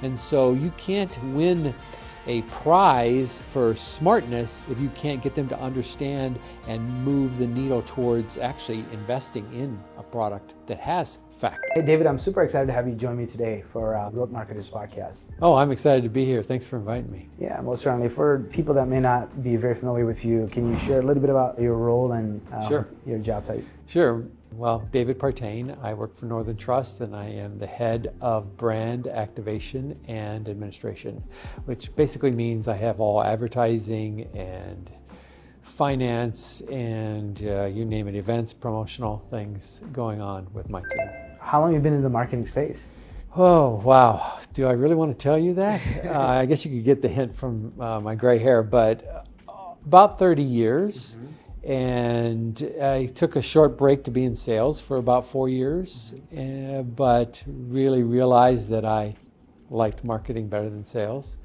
And so you can't win a prize for smartness if you can't get them to understand and move the needle towards actually investing in a product that has factors. Hey David, I'm super excited to have you join me today for Growth Marketers Podcast. Oh, I'm excited to be here. Thanks for inviting me. Yeah, most certainly. For people that may not be very familiar with you, can you share a little bit about your role and Sure. your job type? Sure. Well, David Partain, I work for Northern Trust, and I am the head of brand activation and administration, which basically means I have all advertising and finance and you name it, events, promotional things going on with my team. How long have you been in the marketing space? Oh, wow. Do I really want to tell you that? I guess you could get the hint from my gray hair, but about 30 years. And I took a short break to be in sales for about 4 years, but really realized that I liked marketing better than sales.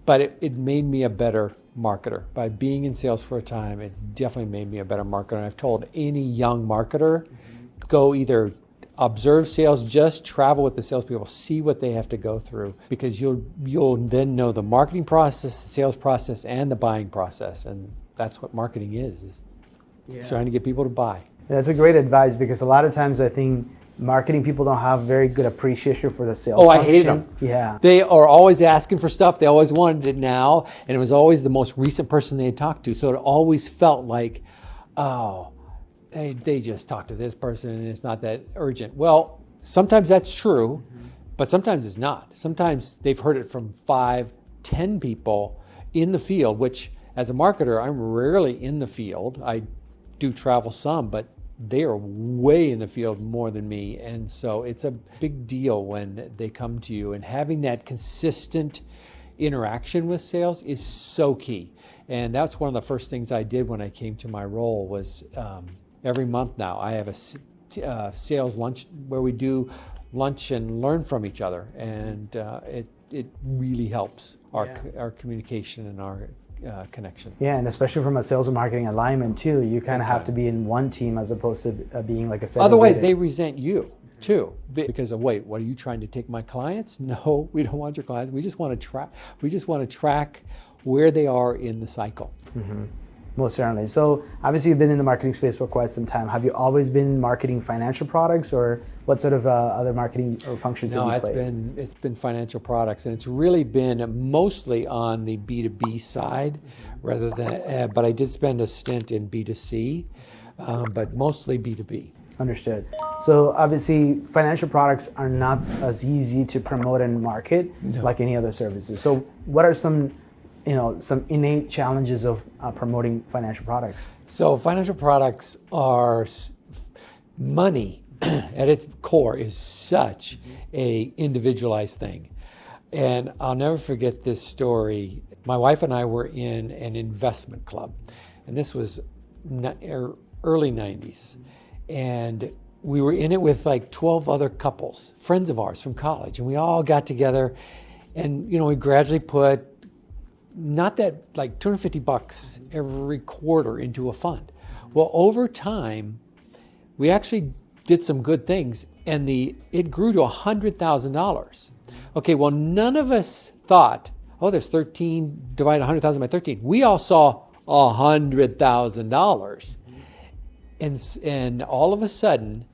But it made me a better marketer. By being in sales for a time, it definitely made me a better marketer. And I've told any young marketer, go either observe sales, just travel with the salespeople, see what they have to go through, because you'll then know the marketing process, the sales process, and the buying process. And that's what marketing is trying to get people to buy. That's a great advice, because a lot of times I think marketing people don't have very good appreciation for the sales I function. hated them. Yeah. They are always asking for stuff. They always wanted it now. And it was always the most recent person they had talked to. So it always felt like, oh, they just talked to this person and it's not that urgent. Well, sometimes that's true, but sometimes it's not. Sometimes they've heard it from 5, 10 people in the field, which as a marketer, I'm rarely in the field. I do travel some, but they are way in the field more than me. And so it's a big deal when they come to you, and having that consistent interaction with sales is so key. And that's one of the first things I did when I came to my role was every month now I have a sales lunch where we do lunch and learn from each other. And it really helps our communication and our connection. Yeah, and especially from a sales and marketing alignment too, you kind of have to be in one team as opposed to being like a segregated. Otherwise, they resent you too, because of, wait, what are you trying to take my clients? No, we don't want your clients. We just want to track. We just want to track where they are in the cycle. Most certainly. So obviously you've been in the marketing space for quite some time. Have you always been marketing financial products, or what sort of other marketing or functions have you played? It's been financial products, and it's really been mostly on the B2B side, rather than. But I did spend a stint in B2C, but mostly B2B. Understood. So obviously financial products are not as easy to promote and market like any other services. So what are some innate challenges of promoting financial products? So financial products are money at its core is such a individualized thing. And I'll never forget this story. My wife and I were in an investment club, and this was early 90s. And we were in it with like 12 other couples, friends of ours from college, and we all got together, and we gradually put not that like $250 every quarter into a fund. Well, over time, we actually did some good things, and it grew to $100,000. Okay, well, none of us thought, oh, there's 13, divide 100,000 by 13. We all saw $100,000. And all of a sudden,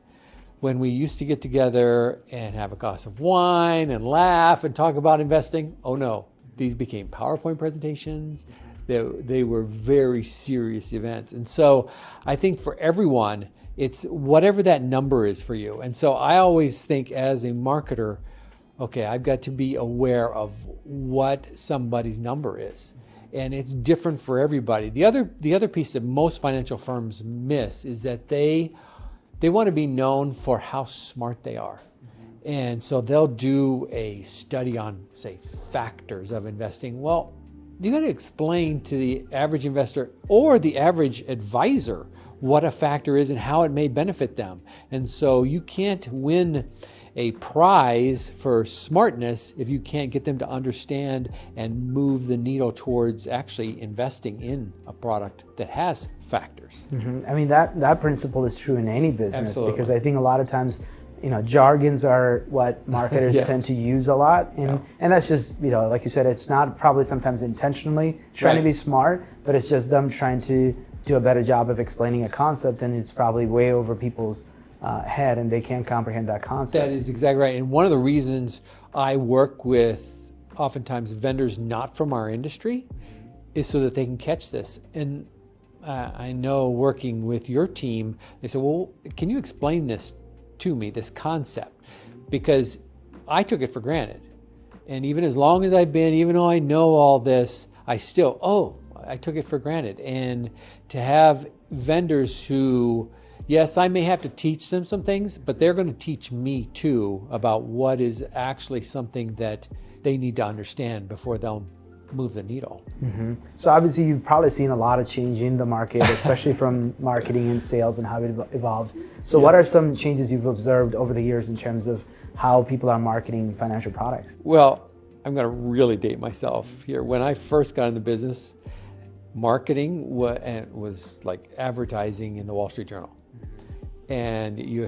when we used to get together and have a glass of wine and laugh and talk about investing, oh no, these became PowerPoint presentations. They were very serious events. And so I think for everyone, it's whatever that number is for you. And so I always think as a marketer, okay, I've got to be aware of what somebody's number is. And it's different for everybody. The other piece that most financial firms miss is that they want to be known for how smart they are. And so they'll do a study on, say, factors of investing. Well, you got to explain to the average investor or the average advisor what a factor is and how it may benefit them. And so you can't win a prize for smartness if you can't get them to understand and move the needle towards actually investing in a product that has factors. I mean, that principle is true in any business. Absolutely. Because I think a lot of times jargons are what marketers Yeah. tend to use a lot, and that's just, like you said, it's not probably sometimes intentionally trying to Right. be smart, but it's just them trying to do a better job of explaining a concept, and it's probably way over people's head, and they can't comprehend that concept. That is exactly right. And one of the reasons I work with oftentimes vendors not from our industry is so that they can catch this. And I know working with your team, they said, well, can you explain this to me, this concept? Because I took it for granted. And even as long as I've been, even though I know all this, I took it for granted. And to have vendors who, yes, I may have to teach them some things, but they're going to teach me too about what is actually something that they need to understand before they'll move the needle. Mm-hmm. So obviously you've probably seen a lot of change in the market, especially from marketing and sales and how it evolved. So what are some changes you've observed over the years in terms of how people are marketing financial products? Well, I'm going to really date myself here. When I first got in the business, marketing was like advertising in the Wall Street Journal. And you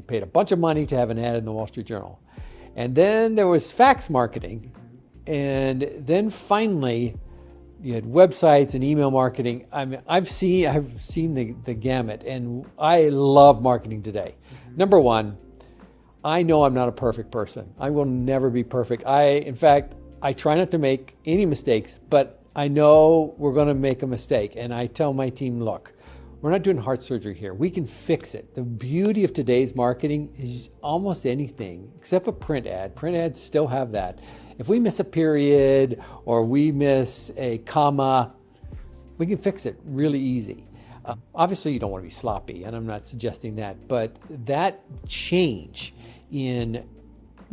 paid a bunch of money to have an ad in the Wall Street Journal. And then there was fax marketing. And then finally, you had websites and email marketing. I mean, I've seen the gamut, and I love marketing today. Number one, I know I'm not a perfect person. I will never be perfect. In fact, I try not to make any mistakes, but I know we're going to make a mistake. And I tell my team, look, we're not doing heart surgery here. We can fix it. The beauty of today's marketing is almost anything except a print ad. Print ads still have that. If we miss a period or we miss a comma, we can fix it really easy. Obviously, you don't want to be sloppy, and I'm not suggesting that, but that change in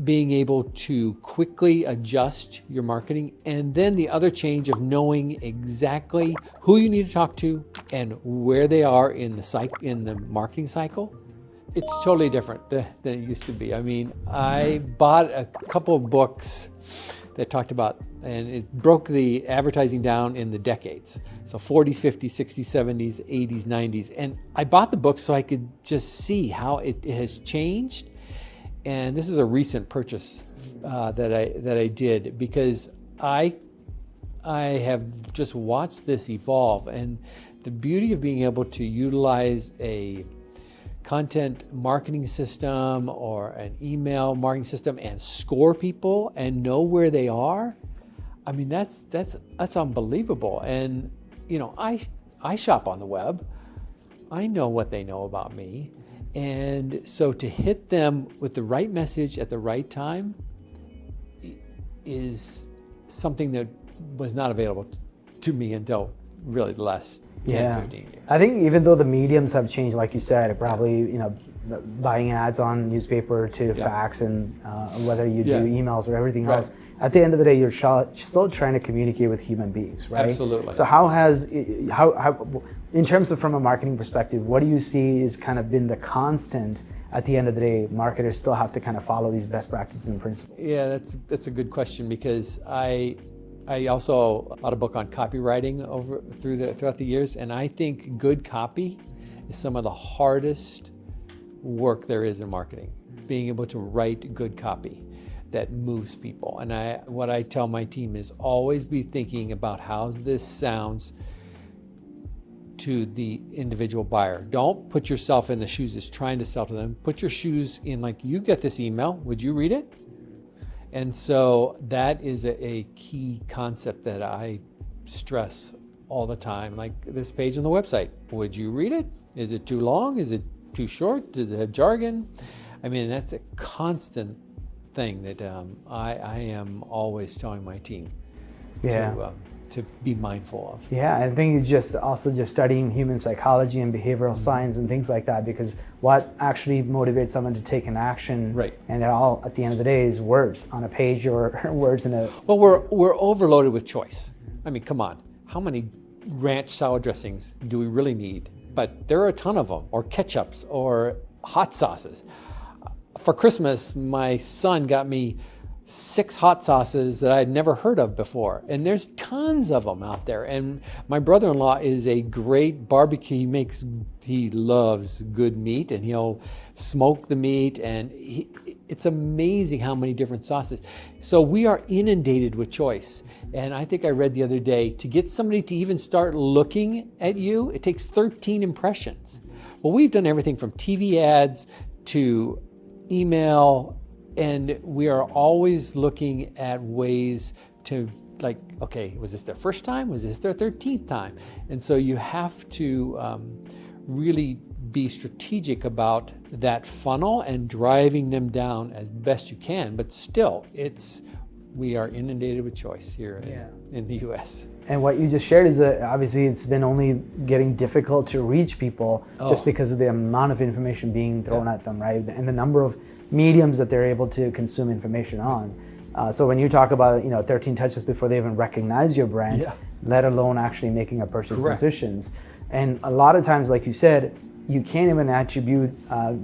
being able to quickly adjust your marketing, and then the other change of knowing exactly who you need to talk to and where they are in the marketing cycle, it's totally different than it used to be. I mean, I bought a couple of books that talked about, and it broke the advertising down in the decades. So 40s, 50s, 60s, 70s, 80s, 90s. And I bought the book so I could just see how it has changed. And this is a recent purchase that I did because I have just watched this evolve. And the beauty of being able to utilize a content marketing system or an email marketing system and score people and know where they are, I mean, that's unbelievable. And I shop on the web. I know what they know about me. And so to hit them with the right message at the right time is something that was not available to me until really the last 10, 15 years. I think even though the mediums have changed, like you said, probably, buying ads on newspaper to fax and whether you do emails or everything else, at the end of the day, you're still trying to communicate with human beings, right? Absolutely. So how in terms of from a marketing perspective, what do you see has kind of been the constant at the end of the day? Marketers still have to kind of follow these best practices and principles. Yeah, that's a good question because I also bought a book on copywriting throughout the years, and I think good copy is some of the hardest work there is in marketing. Being able to write good copy that moves people. And what I tell my team is always be thinking about how this sounds to the individual buyer. Don't put yourself in the shoes that's trying to sell to them. Put your shoes in, like, you get this email, would you read it? And so that is a key concept that I stress all the time. Like this page on the website, would you read it? Is it too long? Is it too short? Does it have jargon? I mean, that's a constant thing that I am always telling my team to be mindful of. Yeah, I think it's just studying human psychology and behavioral science and things like that, because what actually motivates someone to take an action, and it all at the end of the day is words on a page or words in a... Well, we're overloaded with choice. I mean, come on, how many ranch salad dressings do we really need? But there are a ton of them, or ketchups, or hot sauces. For Christmas, my son got me 6 hot sauces that I'd never heard of before. And there's tons of them out there. And my brother-in-law is a great barbecue. He loves good meat, and he'll smoke the meat, and it's amazing how many different sauces. So we are inundated with choice. And I think I read the other day, to get somebody to even start looking at you, it takes 13 impressions. Well, we've done everything from TV ads to email, and we are always looking at ways to, like, okay, was this their first time? Was this their 13th time? And so you have to really be strategic about that funnel and driving them down as best you can. But still, we are inundated with choice here in the US. And what you just shared is that obviously it's been only getting difficult to reach people just because of the amount of information being thrown at them, right? And the number of mediums that they're able to consume information on. So when you talk about 13 touches before they even recognize your brand, let alone actually making a purchase decisions. And a lot of times, like you said, you can't even attribute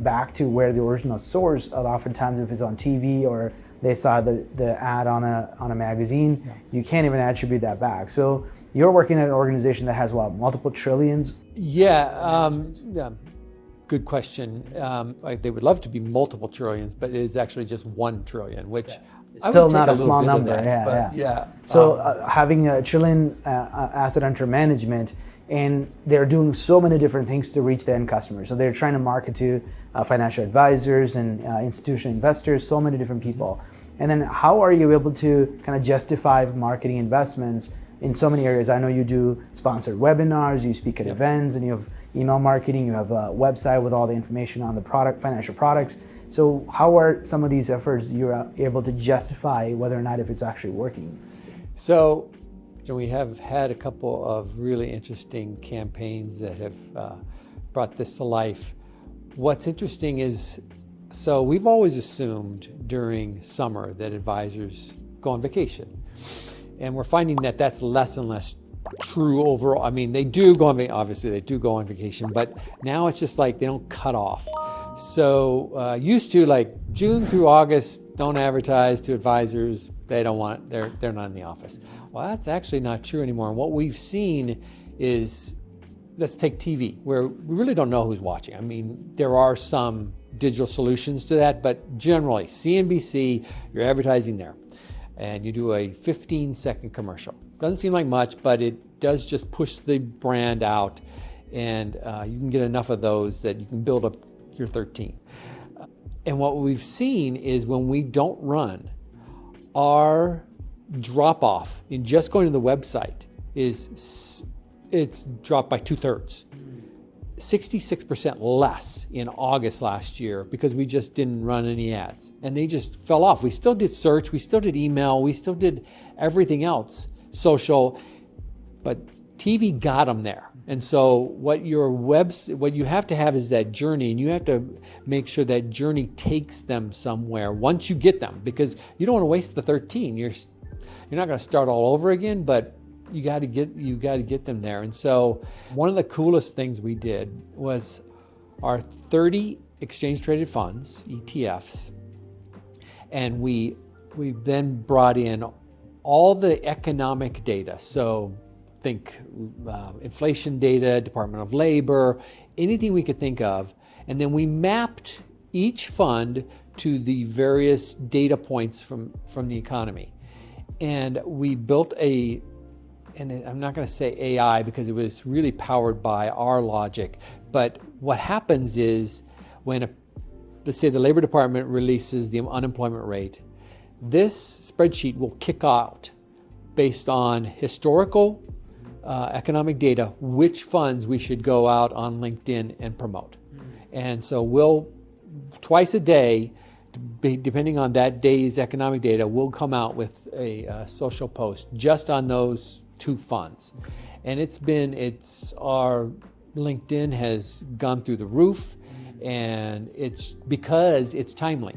back to where the original source. Oftentimes, if it's on TV or they saw the ad on a magazine, you can't even attribute that back. So you're working at an organization that has what, multiple trillions? Yeah, good question. They would love to be multiple trillions, but it is actually just 1 trillion, which still not a small number. So having $1 trillion asset under management, and they're doing so many different things to reach the end customer. So they're trying to market to financial advisors and institutional investors, so many different people. And then how are you able to kind of justify marketing investments in so many areas? I know you do sponsored webinars, you speak at events, and you have email marketing, you have a website with all the information on the product, financial products. So how are some of these efforts you're able to justify whether or not if it's actually working? So we have had a couple of really interesting campaigns that have brought this to life. What's interesting is, so we've always assumed during summer that advisors go on vacation. And we're finding that that's less and less true overall. I mean, they do go on vacation, obviously they do go on vacation, but now it's just like they don't cut off. So used to, like, June through August, don't advertise to advisors. They don't want, they're not in the office. Well, that's actually not true anymore. And what we've seen is, let's take TV, where we really don't know who's watching. I mean, there are some digital solutions to that, but generally, CNBC, you're advertising there. And you do a 15-second commercial. Doesn't seem like much, but it does just push the brand out. And you can get enough of those that you can build up your 13. And what we've seen is when we don't run, our drop off in just going to the website it's dropped by 2/3. 66% less in August last year because we just didn't run any ads, and they just fell off. We still did search, we still did email, we still did everything else, social, but TV got them there. And so what you have to have is that journey, and you have to make sure that journey takes them somewhere once you get them, because you don't want to waste the 13. You're not going to start all over again, but you got to get them there. And so one of the coolest things we did was our 30 exchange traded funds, ETFs, and we then brought in all the economic data. So think inflation data, Department of Labor, anything we could think of. And then we mapped each fund to the various data points from the economy. And we built and I'm not going to say AI because it was really powered by our logic, but what happens is when let's say the Labor Department releases the unemployment rate, this spreadsheet will kick out based on historical economic data, which funds we should go out on LinkedIn and promote. And so we'll, twice a day, depending on that day's economic data, we'll come out with a social post just on those 2 funds. And our LinkedIn has gone through the roof, and it's because it's timely.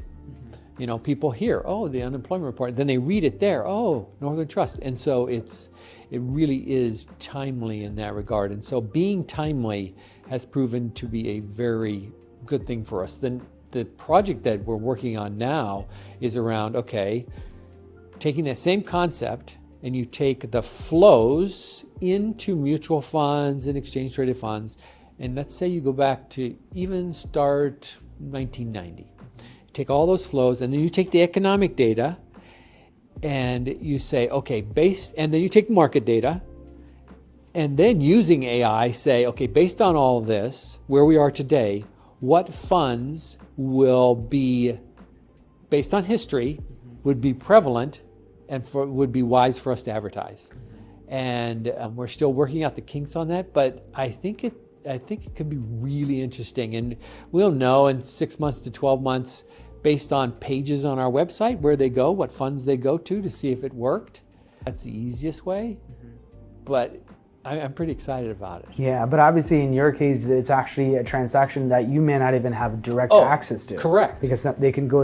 You know, people hear, oh, the unemployment report, then they read it there, oh, Northern Trust. And so it really is timely in that regard. And so being timely has proven to be a very good thing for us. Then the project that we're working on now is around, okay, taking that same concept and you take the flows into mutual funds and exchange traded funds, and let's say you go back to even start 1990. Take all those flows and then you take the economic data and you say, okay, and then you take market data and then using AI say, okay, based on all this, where we are today, what funds will be, based on history, would be prevalent and would be wise for us to advertise. And we're still working out the kinks on that, but I think it could be really interesting. And we'll know in 6 months to 12 months, based on pages on our website, where they go, what funds they go to see if it worked. That's the easiest way, but I'm pretty excited about it. Yeah, but obviously in your case, it's actually a transaction that you may not even have direct access to. Correct. Because they can go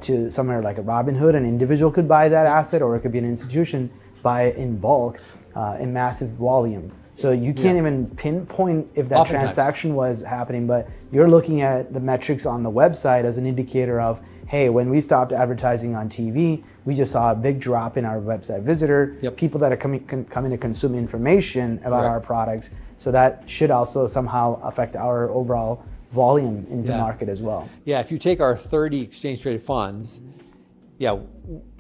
to somewhere like a Robinhood, an individual could buy that asset, or it could be an institution buy it in bulk, in massive volume. So you can't even pinpoint if that transaction was happening, but you're looking at the metrics on the website as an indicator of, hey, when we stopped advertising on TV, we just saw a big drop in our website visitor, people that are coming to consume information about our products. So that should also somehow affect our overall volume in the market as well. Yeah, if you take our 30 exchange traded funds,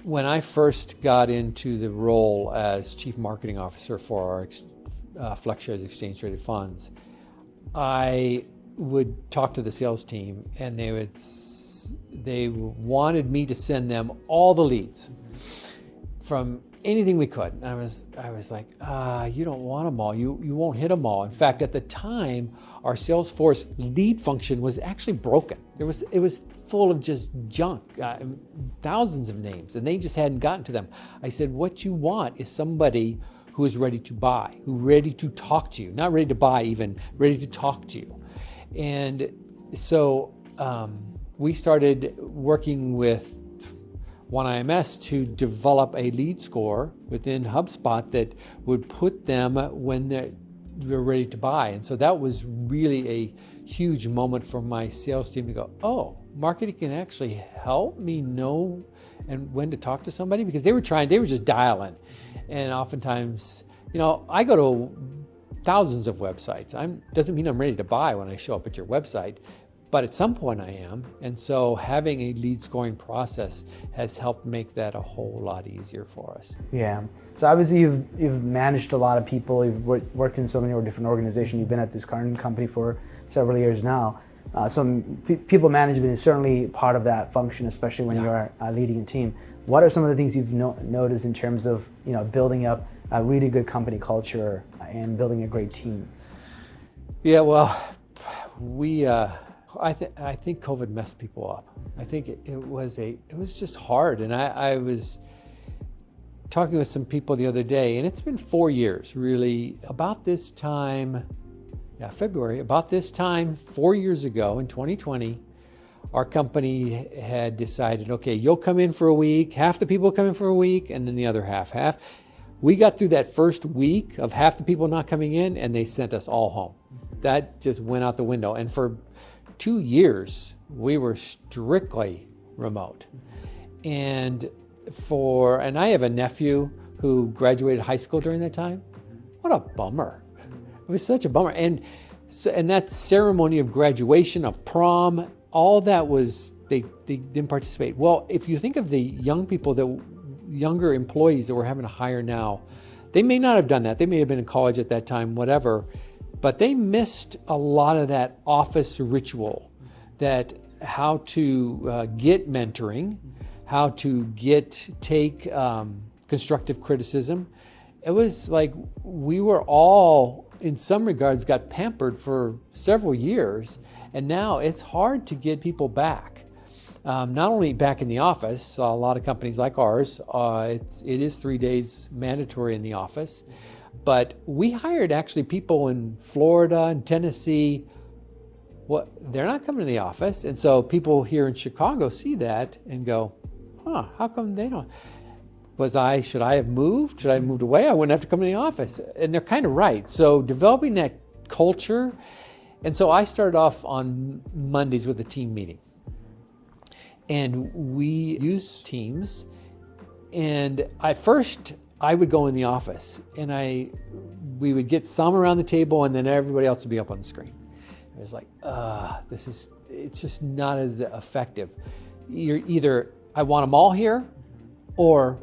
when I first got into the role as Chief Marketing Officer for our FlexShares exchange traded funds, I would talk to the sales team and they wanted me to send them all the leads from anything we could. And I was like, you don't want them all. You won't hit them all. In fact, at the time, our Salesforce lead function was actually broken. It was full of just junk, thousands of names, and they just hadn't gotten to them. I said, what you want is somebody who is ready to buy, who's ready to talk to you, not ready to buy even, ready to talk to you. And so we started working with OneIMS to develop a lead score within HubSpot that would put them when they're ready to buy. And so that was really a huge moment for my sales team to go, oh, marketing can actually help me know and when to talk to somebody, because they were just dialing. And oftentimes, I go to thousands of websites. Doesn't mean I'm ready to buy when I show up at your website, but at some point I am. And so having a lead scoring process has helped make that a whole lot easier for us. Yeah. So obviously you've managed a lot of people. You've worked in so many different organizations. You've been at this current company for several years now. So people management is certainly part of that function, especially when you're leading a team. What are some of the things you've noticed in terms of building up a really good company culture and building a great team? Yeah, well, I think COVID messed people up. I think it was just hard, and I was talking with some people the other day, and it's been 4 years really. About this time, February, about this time 4 years ago in 2020, our company had decided, okay, you'll come in for a week, half the people come in for a week, and then the other half. We got through that first week of half the people not coming in, and they sent us all home. That just went out the window. And for 2 years, we were strictly remote. And I have a nephew who graduated high school during that time. What a bummer. It was such a bummer. And that ceremony of graduation, of prom, all that they didn't participate. Well, if you think of the younger employees that we're having to hire now, they may not have done that. They may have been in college at that time, whatever, but they missed a lot of that office ritual, that how to get mentoring, how to take constructive criticism. It was like we were all, in some regards, got pampered for several years, and now it's hard to get people back. Not only back in the office, a lot of companies like ours, it is 3 days mandatory in the office, but we hired actually people in Florida and Tennessee. They're not coming to the office, and so people here in Chicago see that and go, how come they don't? Should I have moved? Should I have moved away? I wouldn't have to come to the office. And they're kind of right. So developing that culture. And so I started off on Mondays with a team meeting. And we use Teams, And at first, I would go in the office and we would get some around the table and then everybody else would be up on the screen. It was like, it's just not as effective. You're either, I want them all here, or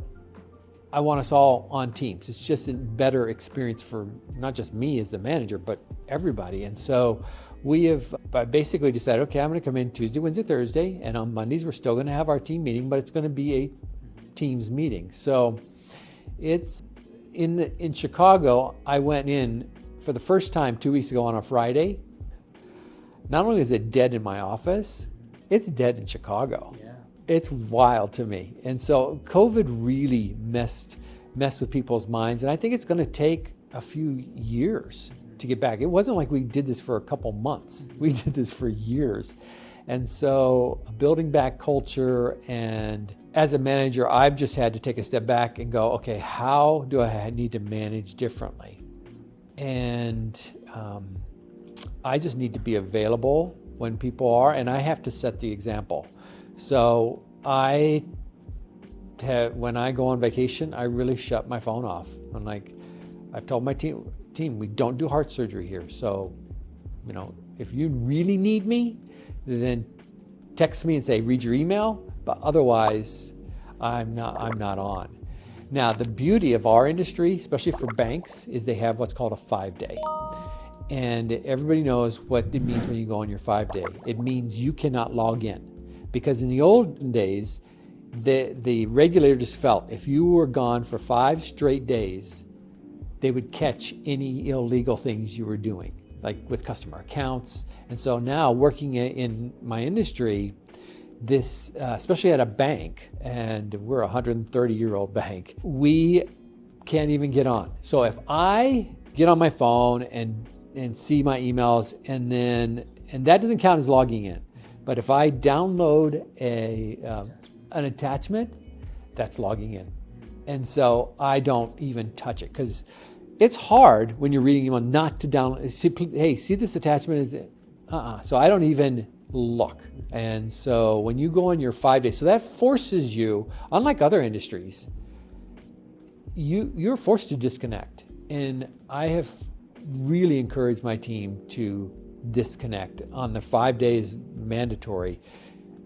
I want us all on Teams. It's just a better experience for not just me as the manager, but everybody. And so we have basically decided, okay, I'm going to come in Tuesday, Wednesday, Thursday, and on Mondays we're still going to have our team meeting, but it's going to be a Teams meeting. So it's in Chicago. I went in for the first time 2 weeks ago on a Friday. Not only is it dead in my office, it's dead in Chicago. Yeah. It's wild to me. And so COVID really messed with people's minds. And I think it's going to take a few years to get back. It wasn't like we did this for a couple months. We did this for years. And so building back culture, and as a manager, I've just had to take a step back and go, okay, how do I need to manage differently? And I just need to be available when people are, and I have to set the example. So when I go on vacation, I really shut my phone off. I'm like, I've told my team, we don't do heart surgery here. So, if you really need me, then text me and say, read your email, but otherwise I'm not on. Now, the beauty of our industry, especially for banks, is they have what's called a 5-day. And everybody knows what it means when you go on your 5-day. It means you cannot log in. Because in the olden days, the regulator just felt if you were gone for 5 straight days, they would catch any illegal things you were doing, like with customer accounts. And so now working in my industry, this, especially at a bank, and we're a 130-year-old bank, we can't even get on. So if I get on my phone and see my emails, and that doesn't count as logging in. But if I download an attachment, that's logging in. And so I don't even touch it, because it's hard when you're reading email not to download. See this attachment? So I don't even look. And so when you go on your 5 days, so that forces you, unlike other industries, you're forced to disconnect. And I have really encouraged my team to disconnect on the 5 days mandatory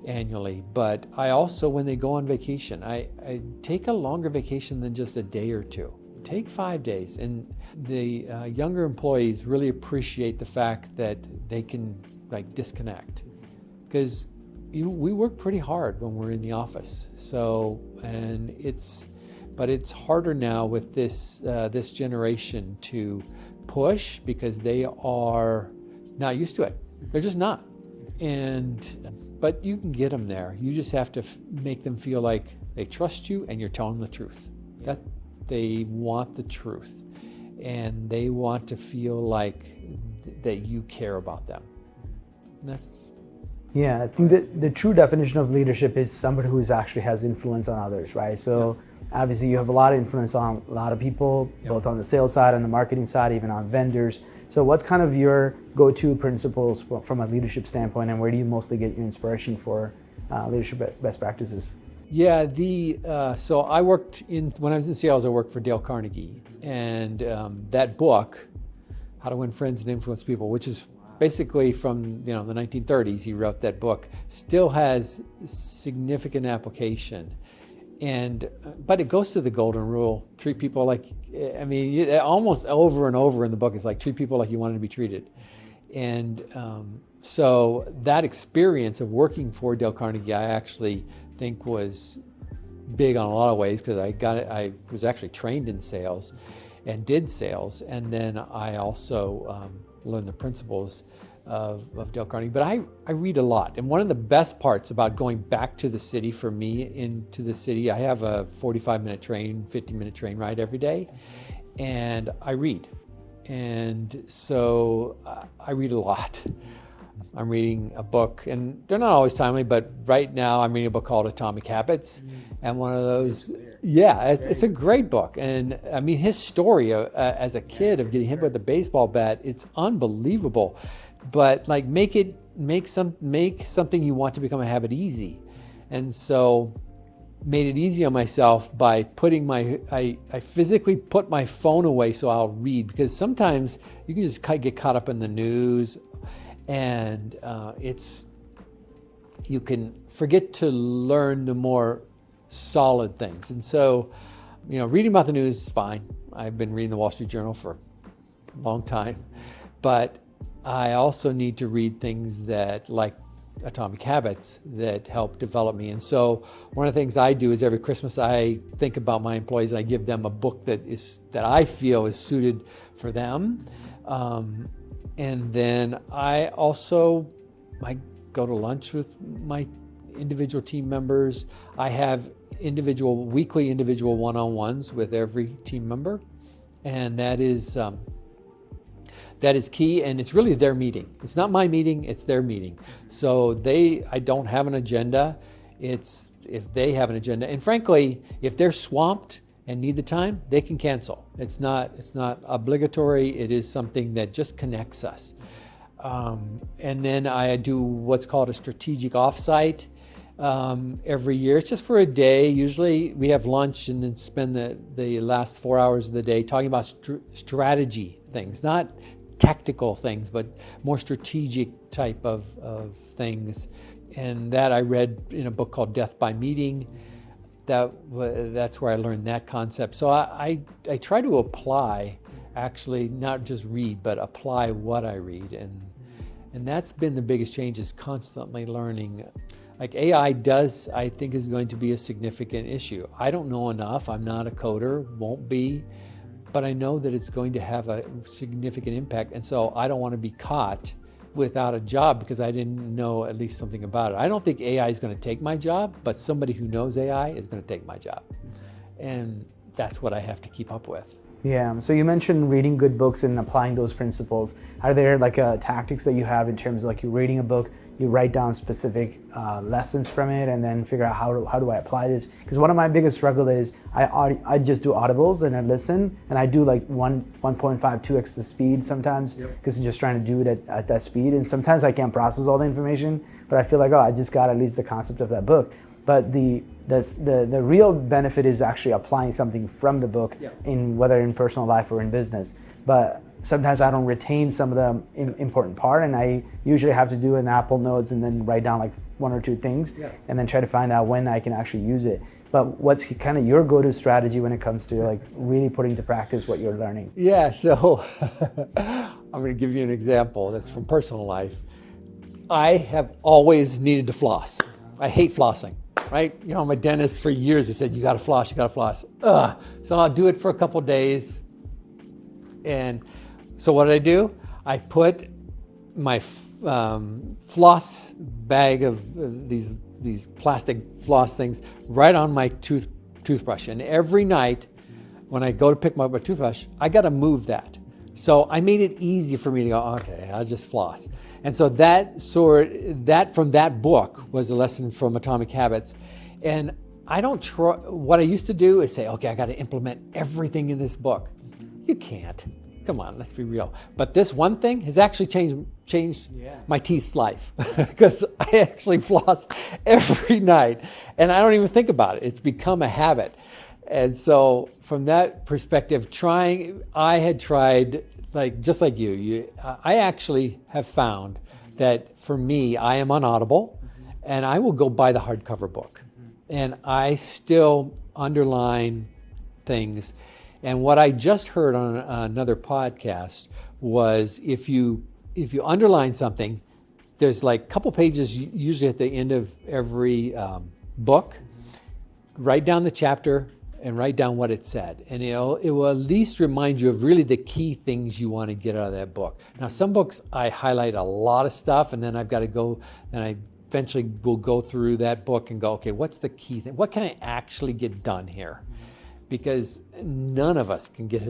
annually. But I also, when they go on vacation, I take a longer vacation than just a day or two. Take 5 days. And the younger employees really appreciate the fact that they can disconnect, because we work pretty hard when we're in the office. So, but it's harder now with this generation to push, because they are not used to it. They're just not. But you can get them there. You just have to make them feel like they trust you and you're telling them the truth. That they want the truth, and they want to feel like that you care about them. Yeah, I think that the true definition of leadership is somebody who actually has influence on others, right? So obviously you have a lot of influence on a lot of people, both on the sales side and the marketing side, even on vendors. So what's kind of your go-to principles from a leadership standpoint, and where do you mostly get your inspiration for leadership best practices? Yeah, so I worked when I was in sales, I worked for Dale Carnegie, and that book, How to Win Friends and Influence People, which is basically from the 1930s, he wrote that book, still has significant application. But it goes to the golden rule: treat people like, almost over and over in the book, it's like, treat people like you wanted to be treated. And so that experience of working for Dale Carnegie, I actually think was big on a lot of ways, because I was actually trained in sales and did sales. And then I also learned the principles of Dale Carnegie. But I read a lot. And one of the best parts about going back to the city, for me, into the city, I have a 45-minute train, 50-minute train ride every day, and I read. And so I read a lot. I'm reading a book, and they're not always timely, but right now I'm reading a book called Atomic Habits. And one of those, it's a great book. And I mean, his story as a kid of getting hit with a baseball bat, it's unbelievable. But make something you want to become a habit easy. And so made it easy on myself by putting I physically put my phone away so I'll read, because sometimes you can just get caught up in the news, and you can forget to learn the more solid things. And so, reading about the news is fine. I've been reading the Wall Street Journal for a long time, but I also need to read things that, like Atomic Habits, that help develop me. And so one of the things I do is every Christmas I think about my employees and I give them a book that I feel is suited for them. And then I go to lunch with my individual team members. I have weekly individual one-on-ones with every team member, and that is key, and it's really their meeting. It's not my meeting, it's their meeting. So I don't have an agenda. It's if they have an agenda. And frankly, if they're swamped and need the time, they can cancel. It's not obligatory. It is something that just connects us. And then I do what's called a strategic offsite every year. It's just for a day. Usually we have lunch and then spend the last 4 hours of the day talking about strategy things, not tactical things, but more strategic type of things. And that I read in a book called Death by Meeting. That's where I learned that concept. So I try to apply, actually, not just read, but apply what I read. And that's been the biggest change, is constantly learning. Like AI I think is going to be a significant issue. I don't know enough. I'm not a coder, won't be. But I know that it's going to have a significant impact, and so I don't want to be caught without a job because I didn't know at least something about it. I don't think AI is going to take my job, but somebody who knows AI is going to take my job. And that's what I have to keep up with. Yeah, so you mentioned reading good books and applying those principles. Are there tactics that you have in terms of you're reading a book, you write down specific lessons from it, and then figure out how do I apply this? Because one of my biggest struggle is I just do audibles and I listen, and I do 1.5, 2x the speed sometimes, because I'm just trying to do it at that speed, and sometimes I can't process all the information, but I feel I just got at least the concept of that book. But the real benefit is actually applying something from the book, whether in personal life or in business. But sometimes I don't retain some of the important part, and I usually have to do an Apple Notes and then write down one or two things, and then try to find out when I can actually use it. But what's kind of your go-to strategy when it comes to really putting to practice what you're learning? Yeah, so I'm going to give you an example that's from personal life. I have always needed to floss. I hate flossing. Right? My dentist for years has said, you got to floss, you got to floss. So I'll do it for a couple days. And so what do? I put my floss bag of these plastic floss things right on my toothbrush. And every night when I go to pick up my toothbrush, I got to move that. So I made it easy for me to go, okay, I'll just floss. And so that from that book was a lesson from Atomic Habits. And what I used to do is say, okay, I got to implement everything in this book. You can't. Come on, let's be real. But this one thing has actually changed my teeth's life, because I actually floss every night and I don't even think about it. It's become a habit. And so from that perspective, I had tried, just like you, I actually have found that for me, I am on Audible, and I will go buy the hardcover book. And I still underline things. And what I just heard on another podcast was if you underline something, there's a couple pages usually at the end of every book. Write down the chapter and write down what it said. And it will at least remind you of really the key things you want to get out of that book. Now, some books I highlight a lot of stuff, and then I've got to go, and I eventually will go through that book and go, okay, what's the key thing? What can I actually get done here? Because none of us can get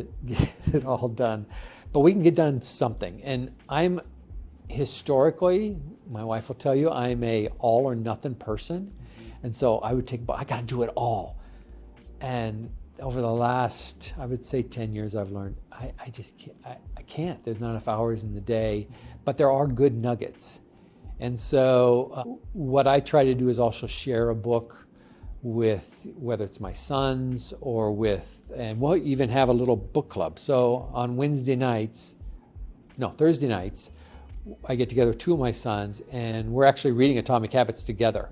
it all done, but we can get done something. And I'm historically, my wife will tell you, I'm a all or nothing person. And so I got to do it all. And over the last, I would say 10 years, I've learned I just can't. I can't. There's not enough hours in the day, but there are good nuggets. And so what I try to do is also share a book with whether it's my sons or and we'll even have a little book club. So on Thursday nights, I get together with two of my sons and we're actually reading Atomic Habits together.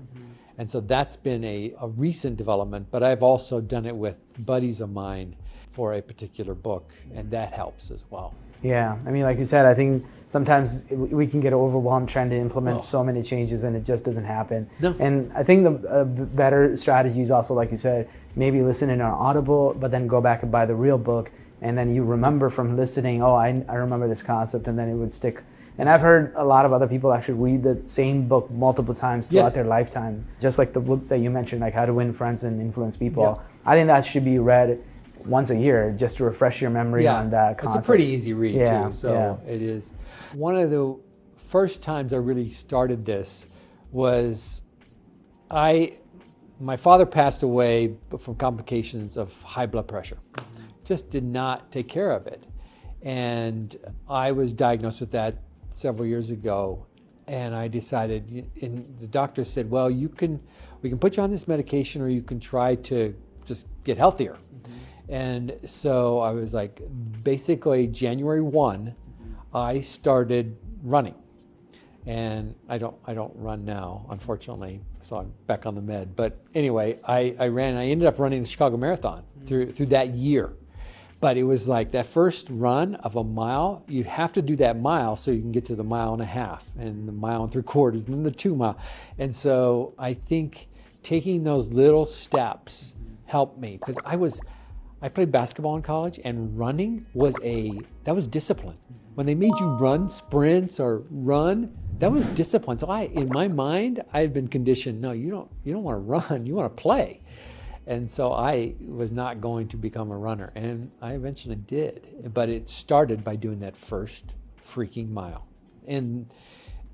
And so that's been a recent development, but I've also done it with buddies of mine for a particular book, and that helps as well. Yeah, I mean, like you said, I think sometimes we can get overwhelmed trying to implement so many changes and it just doesn't happen. No. And I think the better strategy is also, like you said, maybe listen in on Audible, but then go back and buy the real book, and then you remember from listening, oh, I remember this concept, and then it would stick. And I've heard a lot of other people actually read the same book multiple times throughout their lifetime, just like the book that you mentioned, like How to Win Friends and Influence People. Yeah. I think that should be read once a year just to refresh your memory on that concept. It's a pretty easy read too, so it is. One of the first times I really started this was my father passed away from complications of high blood pressure. Just did not take care of it. And I was diagnosed with that several years ago, and I decided, and the doctor said, well, we can put you on this medication, or you can try to just get healthier. And so I was like, basically January 1, I started running. And I don't run now, unfortunately, so I'm back on the med. But anyway, I ran, I ended up running the Chicago Marathon through that year. But it was like that first run of a mile, you have to do that mile so you can get to the 1.5 miles, and the 1.75 miles, and the 2 mile. And so I think taking those little steps helped me, because I played basketball in college, and running was discipline. When they made you run sprints or run, that was discipline. So in my mind, I had been conditioned, no, you don't want to run, you want to play. And so I was not going to become a runner, and I eventually did. But it started by doing that first freaking mile. And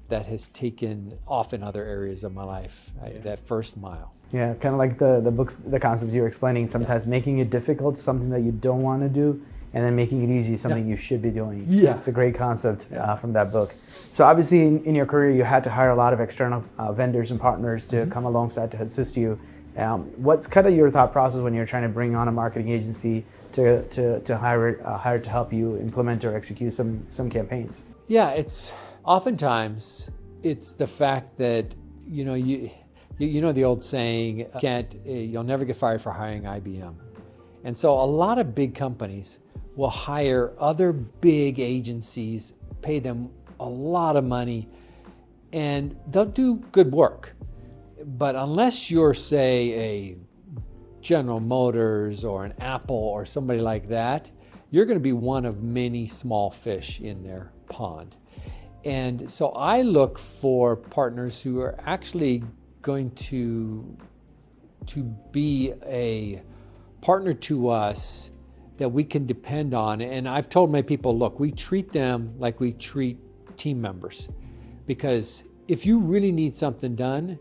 that has taken off in other areas of my life, that first mile. Yeah, kind of like the concept you were explaining, sometimes making it difficult, something that you don't want to do, and then making it easy, something you should be doing. Yeah. It's a great concept from that book. So obviously in your career, you had to hire a lot of external vendors and partners to come alongside to assist you. What's kind of your thought process when you're trying to bring on a marketing agency to hire to help you implement or execute some campaigns? Yeah, oftentimes it's the fact that you know the old saying, you'll never get fired for hiring IBM. And so a lot of big companies will hire other big agencies, pay them a lot of money, and they'll do good work. But unless you're, say, a General Motors or an Apple or somebody like that, you're going to be one of many small fish in their pond. And so I look for partners who are actually going to be a partner to us that we can depend on. And I've told my people, look, we treat them like we treat team members. Because if you really need something done,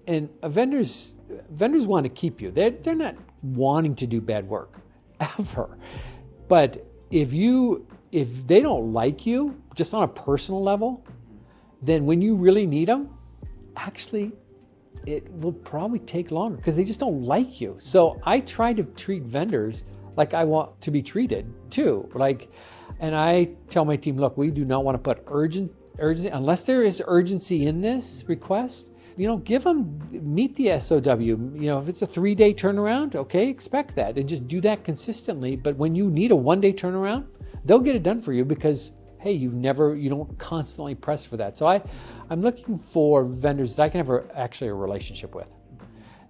and vendors want to keep you. They're not wanting to do bad work, ever. But if they don't like you, just on a personal level, then when you really need them, actually, it will probably take longer because they just don't like you. So I try to treat vendors like I want to be treated too. And I tell my team, look, we do not want to put urgency, unless there is urgency in this request. Meet the SOW. If it's a 3-day turnaround, okay, expect that and just do that consistently. But when you need a 1-day turnaround, they'll get it done for you because, hey, you don't constantly press for that. So I'm looking for vendors that I can have actually a relationship with,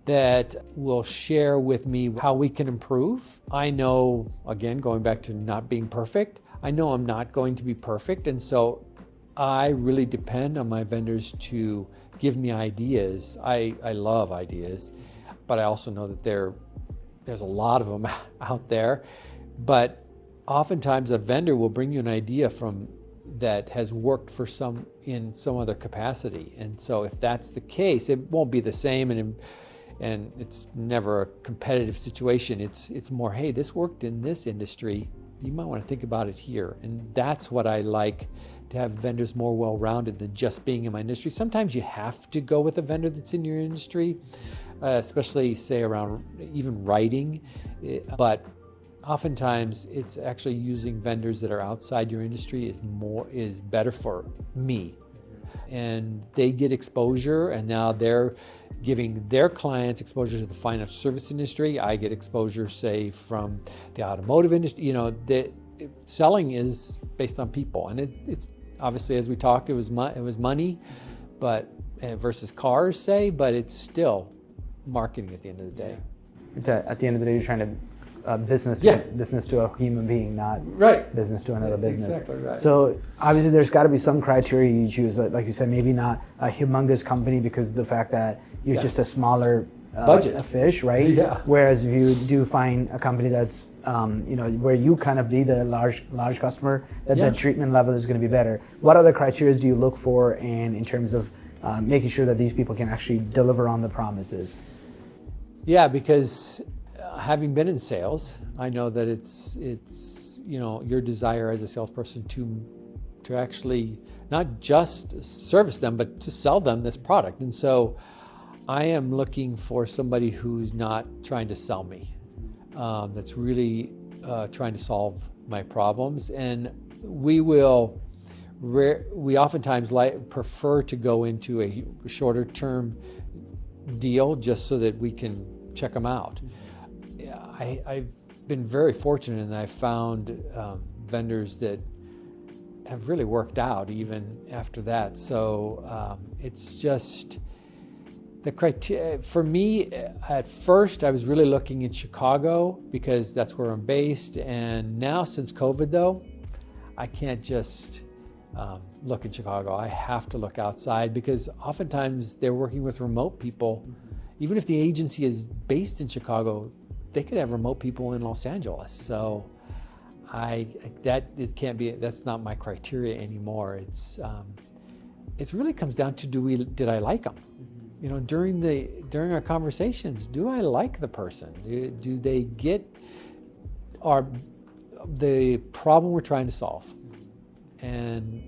that will share with me how we can improve. I know, again, going back to not being perfect, I know I'm not going to be perfect. And so I really depend on my vendors to give me ideas. I love ideas, but I also know that there's a lot of them out there. But oftentimes a vendor will bring you an idea that has worked in some other capacity. And so if that's the case, it won't be the same, and it's never a competitive situation. It's more, hey, this worked in this industry. You might want to think about it here. And that's what I like, to have vendors more well-rounded than just being in my industry. Sometimes you have to go with a vendor that's in your industry, especially say around even writing, but oftentimes it's actually using vendors that are outside your industry is better for me. And they get exposure, and now they're giving their clients exposure to the financial service industry. I get exposure, say, from the automotive industry. You know, selling is based on people, and it's obviously, as we talked, it was money, but versus cars, say, but it's still marketing at the end of the day. At the end of the day, you're trying to business to a human being, not business to another business. Exactly right. So obviously there's got to be some criteria you choose. Like you said, maybe not a humongous company because of the fact that you're just a smaller budget a fish, right? Yeah. Whereas if you do find a company that's where you kind of be the large customer, that treatment level is going to be better. What other criteria do you look for, and in terms of making sure that these people can actually deliver on the promises? Yeah, because having been in sales, I know that it's your desire as a salesperson to actually not just service them, but to sell them this product. And so I am looking for somebody who's not trying to sell me, that's really trying to solve my problems. And we oftentimes prefer to go into a shorter term deal just so that we can check them out. I've been very fortunate, and I've found vendors that have really worked out even after that. So it's just the criteria for me. At first, I was really looking in Chicago because that's where I'm based, and now since COVID, though, I can't just look in Chicago. I have to look outside because oftentimes they're working with remote people. Even if the agency is based in Chicago, they could have remote people in Los Angeles. So that's not my criteria anymore. It really comes down to did I like them? You know, during our conversations, do I like the person? Do they get the problem we're trying to solve? And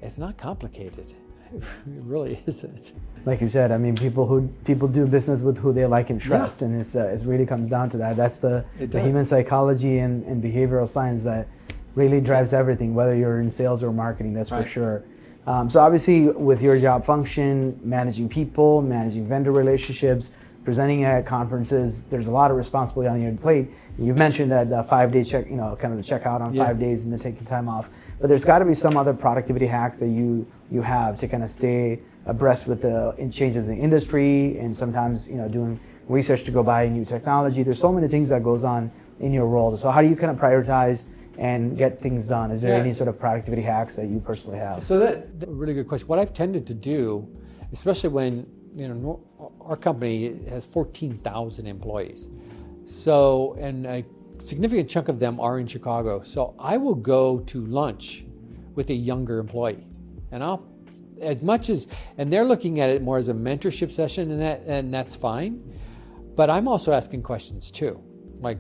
it's not complicated. It really isn't. Like you said, I mean, people do business with who they like and trust, and it really comes down to that. That's the human psychology and behavioral science that really drives everything, whether you're in sales or marketing. That's for sure. So obviously, with your job function, managing people, managing vendor relationships, presenting at conferences, there's a lot of responsibility on your plate. You mentioned that the 5-day check, kind of the checkout on 5 days and the taking time off. But there's got to be some other productivity hacks that you have to kind of stay abreast with the changes in the industry, and sometimes doing research to go buy new technology. There's so many things that goes on in your role. So how do you kind of prioritize and get things done? Is there any sort of productivity hacks that you personally have? So that's a really good question. What I've tended to do, especially when our company has 14,000 employees, so and a significant chunk of them are in Chicago. So I will go to lunch with a younger employee, and they're looking at it more as a mentorship session, and that's fine. But I'm also asking questions too, like,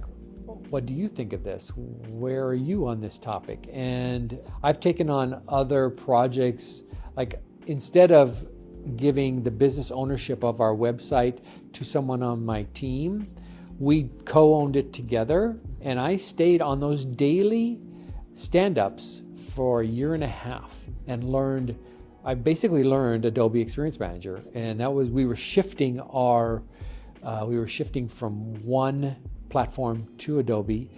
what do you think of this? Where are you on this topic? And I've taken on other projects, like instead of giving the business ownership of our website to someone on my team, we co-owned it together, and I stayed on those daily stand-ups for a year and a half and I basically learned Adobe Experience Manager, and we were shifting from one platform to Adobe,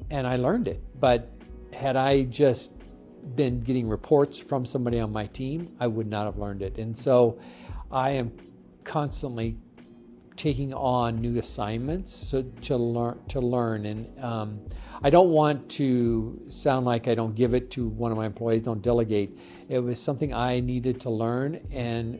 and I learned it. But had I just been getting reports from somebody on my team, I would not have learned it. And so I am constantly taking on new assignments to learn. And I don't want to sound like I don't give it to one of my employees, don't delegate. It was something I needed to learn, and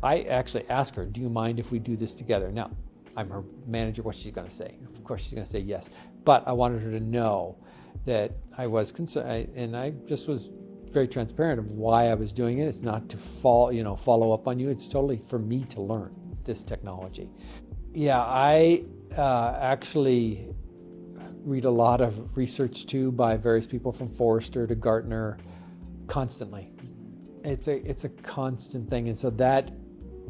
I actually asked her, do you mind if we do this together? Now, I'm her manager. What's she going to say? Of course she's going to say yes. But I wanted her to know that I was concerned, and I just was very transparent of why I was doing it. It's not to follow up on you. It's totally for me to learn this technology. Yeah, I actually read a lot of research too by various people from Forrester to Gartner constantly. It's a constant thing, and so that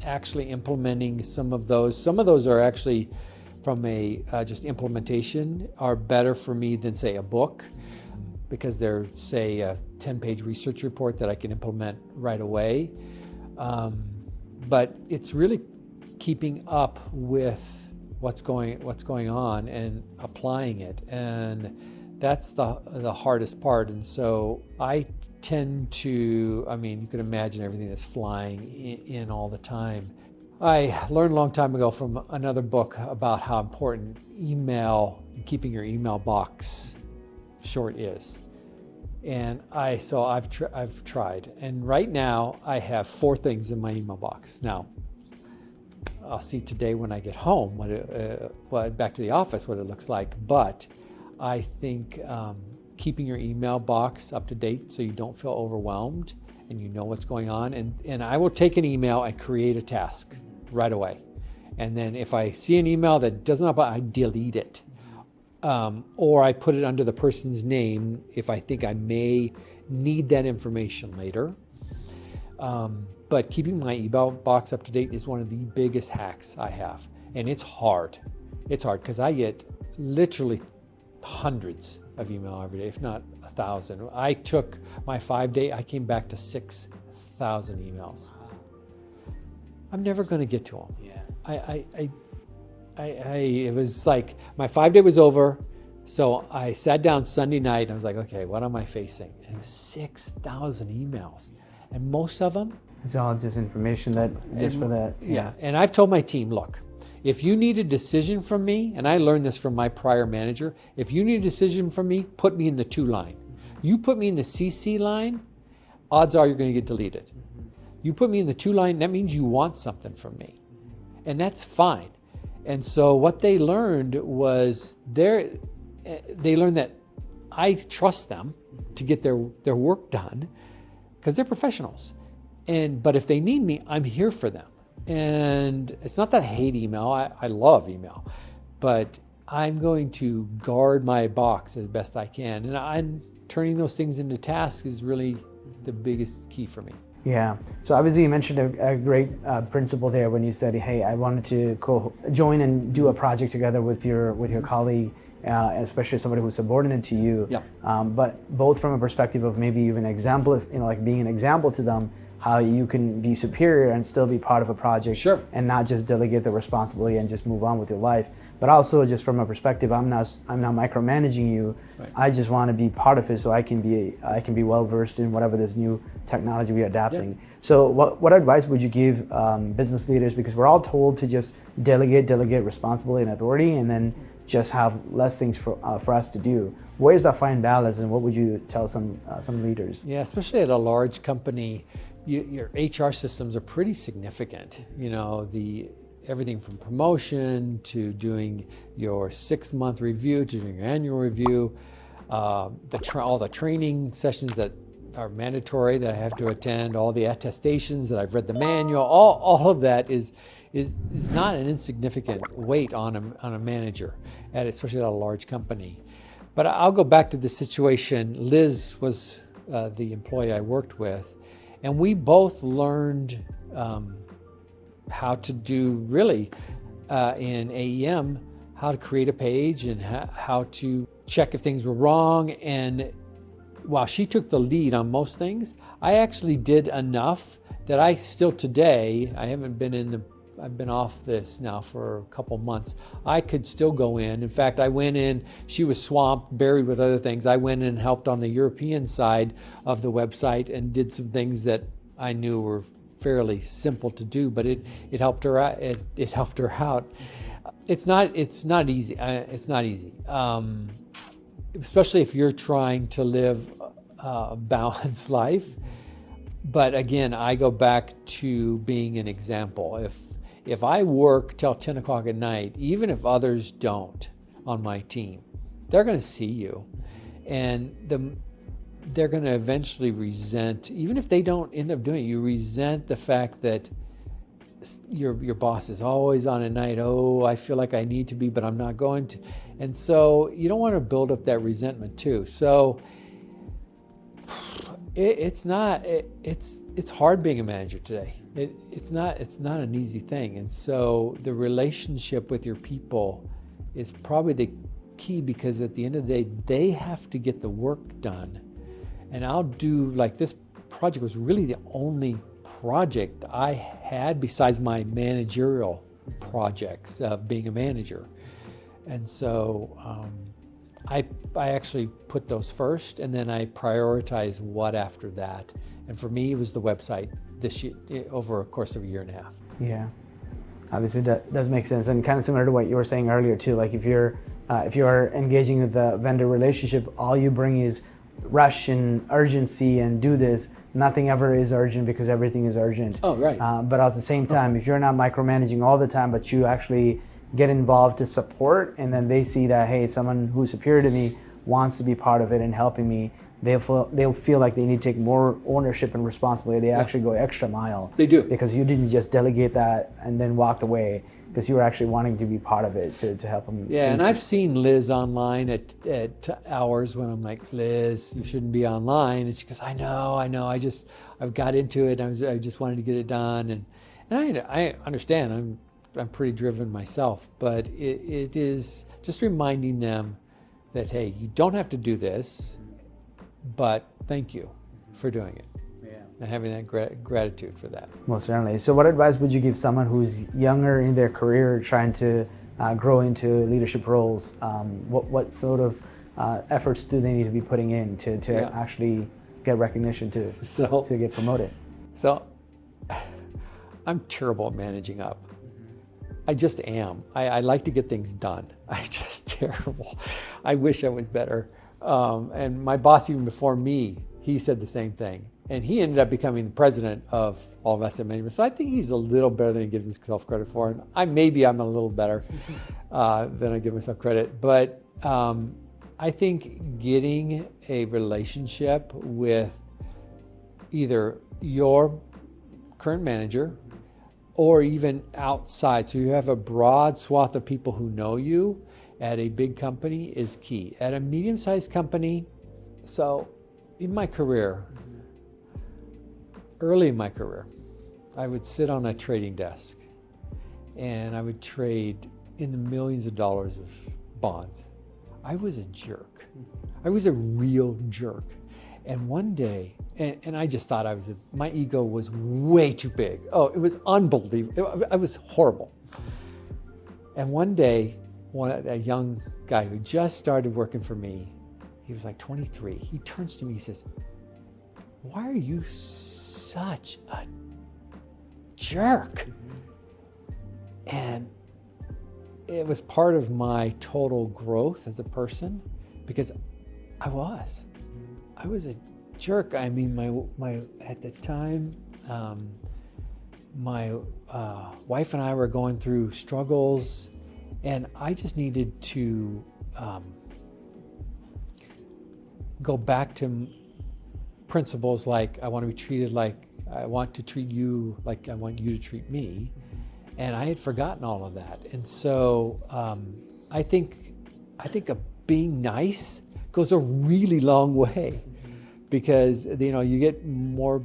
actually implementing some of those. Some of those are actually from a just implementation are better for me than say a book, because they're say a 10-page research report that I can implement right away. But it's really keeping up with what's going on and applying it, and that's the hardest part. And so I tend to, I mean, you can imagine everything that's flying in all the time. I learned a long time ago from another book about how important email, keeping your email box short is. And I've tried, and right now I have 4 things in my email box. Now, I'll see today when I get home back to the office what it looks like. But I think keeping your email box up to date so you don't feel overwhelmed and you know what's going on. And I will take an email and create a task right away. And then if I see an email that doesn't apply, I delete it. Or I put it under the person's name if I think I may need that information later. But keeping my email box up to date is one of the biggest hacks I have. And it's hard. It's hard because I get literally hundreds of email every day, if not 1,000. I took my 5-day, I came back to 6,000 emails. I'm never going to get to them. Yeah. It was like my 5-day was over, so I sat down Sunday night and I was like, okay, what am I facing? And it was 6,000 emails, and most of them. It's all just information that just for that. Yeah, and I've told my team, look, if you need a decision from me, and I learned this from my prior manager, if you need a decision from me, put me in the 2 line. You put me in the CC line, odds are you're going to get deleted. You put me in the 2 line, that means you want something from me, and that's fine. And so what they learned was they learned that I trust them to get their work done because they're professionals. But if they need me, I'm here for them. And it's not that I hate email. I love email, but I'm going to guard my box as best I can. And I'm turning those things into tasks is really the biggest key for me. Yeah. So obviously you mentioned a great principle there when you said, hey, I wanted to join and do a project together with your colleague, especially somebody who's subordinate to you. Yeah. But both from a perspective of maybe even example, like being an example to them, how you can be superior and still be part of a project. Sure. And not just delegate the responsibility and just move on with your life. But also just from a perspective, I'm not micromanaging you. Right. I just want to be part of it so I can be well versed in whatever this new technology we're adapting. Yeah. So what advice would you give business leaders? Because we're all told to just delegate responsibility and authority, and then just have less things for us to do. Where's that fine balance, and what would you tell some leaders? Yeah, especially at a large company, your HR systems are pretty significant. You know, everything from promotion to doing your 6-month review to doing your annual review, all the training sessions that are mandatory that I have to attend, all the attestations that I've read the manual, all of that is not an insignificant weight on a manager, especially at a large company. But I'll go back to the situation. Liz was the employee I worked with, and we both learned how to do really in AEM, how to create a page and how to check if things were wrong. And while she took the lead on most things, I actually did enough that I still today, I've been off this now for a couple months. I could still go in. In fact, I went in, she was swamped, buried with other things. I went in and helped on the European side of the website and did some things that I knew were fairly simple to do, but it helped her out. It helped her out. It's not easy. It's not easy, especially if you're trying to live a balanced life. But again, I go back to being an example. If I work till 10 o'clock at night, even if others don't on my team, they're going to see you, and they're going to eventually resent, even if they don't end up doing it, you resent the fact that your boss is always on at night. Oh, I feel like I need to be, but I'm not going to. And so you don't want to build up that resentment too. So It's hard being a manager today. It's not an easy thing. And so the relationship with your people is probably the key, because at the end of the day, they have to get the work done. And I'll do, like, this project was really the only project I had besides my managerial projects of being a manager. And so I actually put those first, and then I prioritize what after that. And for me, it was the website this year, over a course of a year and a half. Yeah, obviously that does make sense, and kind of similar to what you were saying earlier too. Like if you're engaging with the vendor relationship, all you bring is rush and urgency and do this. Nothing ever is urgent because everything is urgent. Oh, right. But at the same time, if you're not micromanaging all the time, but you actually get involved to support, and then they see that, hey, someone who's superior to me wants to be part of it and helping me, they'll feel like they need to take more ownership and responsibility. They actually go extra mile. They do. Because you didn't just delegate that and then walked away, because you were actually wanting to be part of it to help them. Yeah, and I've seen Liz online at hours when I'm like, Liz, you shouldn't be online. And she goes, I know, I've got into it. I just wanted to get it done. And I understand, I'm pretty driven myself, but it is just reminding them that, hey, you don't have to do this, but thank you for doing it. Yeah. And having that gratitude for that. Most certainly. So what advice would you give someone who's younger in their career, trying to grow into leadership roles? What sort of efforts do they need to be putting in to actually get recognition to get promoted? So I'm terrible at managing up. I just am. I like to get things done. I'm just terrible. I wish I was better. And my boss, even before me, he said the same thing. And he ended up becoming the president of all of asset management. So I think he's a little better than he gives himself credit for. And I'm a little better than I give myself credit. But I think getting a relationship with either your current manager or even outside, so you have a broad swath of people who know you at a big company, is key. At a medium-sized company, so in my career, early in my career, I would sit on a trading desk and I would trade in the millions of dollars of bonds. I was a jerk. I was a real jerk. And one day, and I just thought my ego was way too big. Oh, it was unbelievable. I was horrible. And one day, a young guy who just started working for me, he was like 23, he turns to me, he says, why are you such a jerk? And it was part of my total growth as a person, because I was a jerk. I mean, my at the time, my wife and I were going through struggles, and I just needed to go back to principles like I want to be treated like I want to treat you like I want you to treat me. And I had forgotten all of that. And so I think being nice goes a really long way, because you get more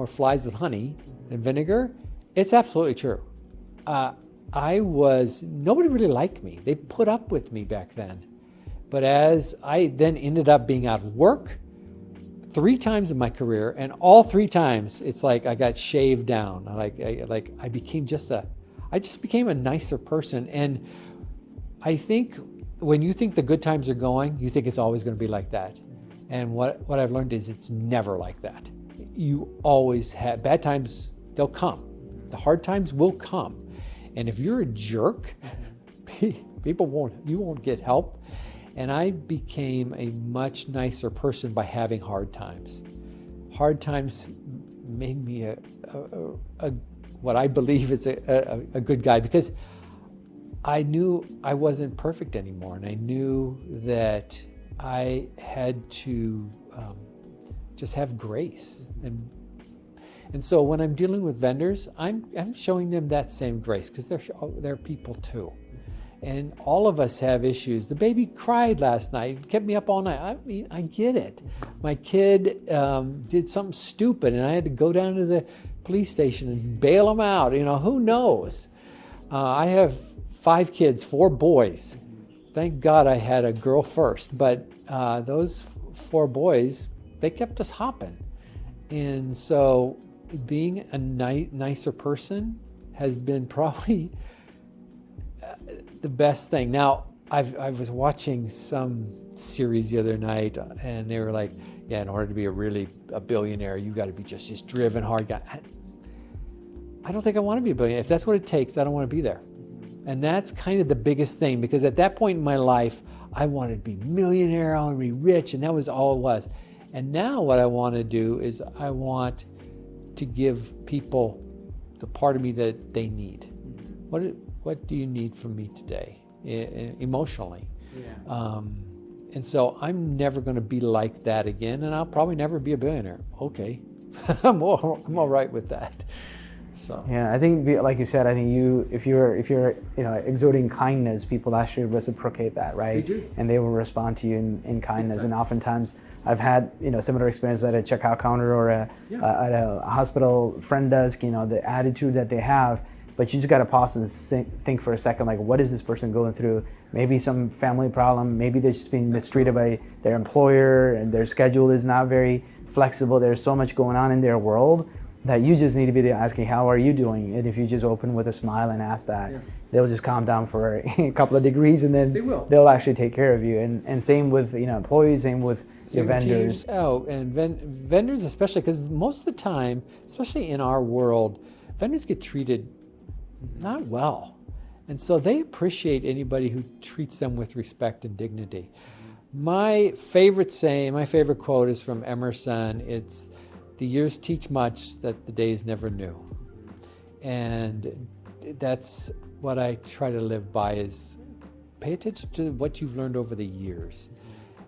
flies with honey than vinegar. It's absolutely true. Nobody really liked me. They put up with me back then. But as I then ended up being out of work 3 times in my career, and all 3 times it's like I got shaved down. I just became a nicer person. And I think when you think the good times are going, you think it's always going to be like that. And what I've learned is it's never like that. You always have bad times. They'll come. The hard times will come. And if you're a jerk, you won't get help. And I became a much nicer person by having hard times. Hard times made me what I believe is a good guy, because I knew I wasn't perfect anymore, and I knew that I had to just have grace. And so when I'm dealing with vendors, I'm showing them that same grace, because they're people too. And all of us have issues. The baby cried last night, kept me up all night. I mean, I get it. My kid did something stupid, and I had to go down to the police station and bail him out. You know, who knows? I have 5 kids, 4 boys. Thank God I had a girl first, but those 4 boys, they kept us hopping. And so being a nicer person has been probably the best thing. Now, I was watching some series the other night, and they were like, yeah, in order to be a billionaire, you got to be just this driven, hard guy. I don't think I want to be a billionaire. If that's what it takes, I don't want to be there. And that's kind of the biggest thing, because at that point in my life, I wanted to be millionaire, I wanted to be rich, and that was all it was. And now what I want to do is I want to give people the part of me that they need. What do you need from me today, emotionally? Yeah. And so I'm never going to be like that again, and I'll probably never be a billionaire. Okay, I'm all right with that. So. Yeah, I think, like you said, I think if you're exuding kindness, people actually reciprocate that, right? They do. And they will respond to you in kindness. And oftentimes, I've had similar experience at a checkout counter or at a hospital front desk. The attitude that they have, but you just got to pause and think for a second, like, what is this person going through? Maybe some family problem. Maybe they're just being mistreated by their employer, and their schedule is not very flexible. There's so much going on in their world that you just need to be there asking, how are you doing? And if you just open with a smile and ask that, they'll just calm down for a couple of degrees, and then they'll actually take care of you. And same with employees, same with your vendors. And vendors especially, because most of the time, especially in our world, vendors get treated not well. And so they appreciate anybody who treats them with respect and dignity. My favorite saying, my favorite quote is from Emerson. It's, "The years teach much that the days never knew." And that's what I try to live by, is pay attention to what you've learned over the years.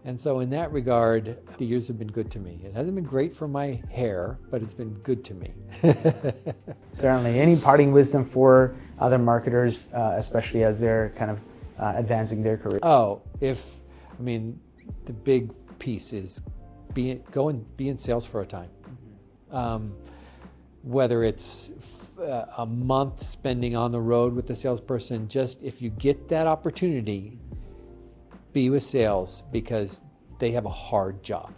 And so in that regard, the years have been good to me. It hasn't been great for my hair, but it's been good to me. Certainly. Any parting wisdom for other marketers, especially as they're kind of advancing their career? The big piece is go and be in sales for a time. Whether it's a month spending on the road with the salesperson, just if you get that opportunity, be with sales, because they have a hard job.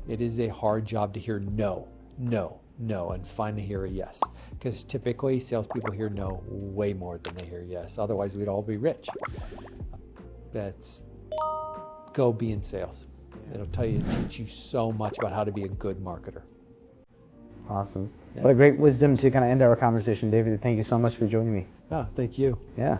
It is a hard job to hear no, no, no, and finally hear a yes. Because typically salespeople hear no way more than they hear yes. Otherwise, we'd all be rich. Go be in sales. It'll teach you so much about how to be a good marketer. Awesome. Yeah. What a great wisdom to kind of end our conversation, David. Thank you so much for joining me. Oh, thank you. Yeah.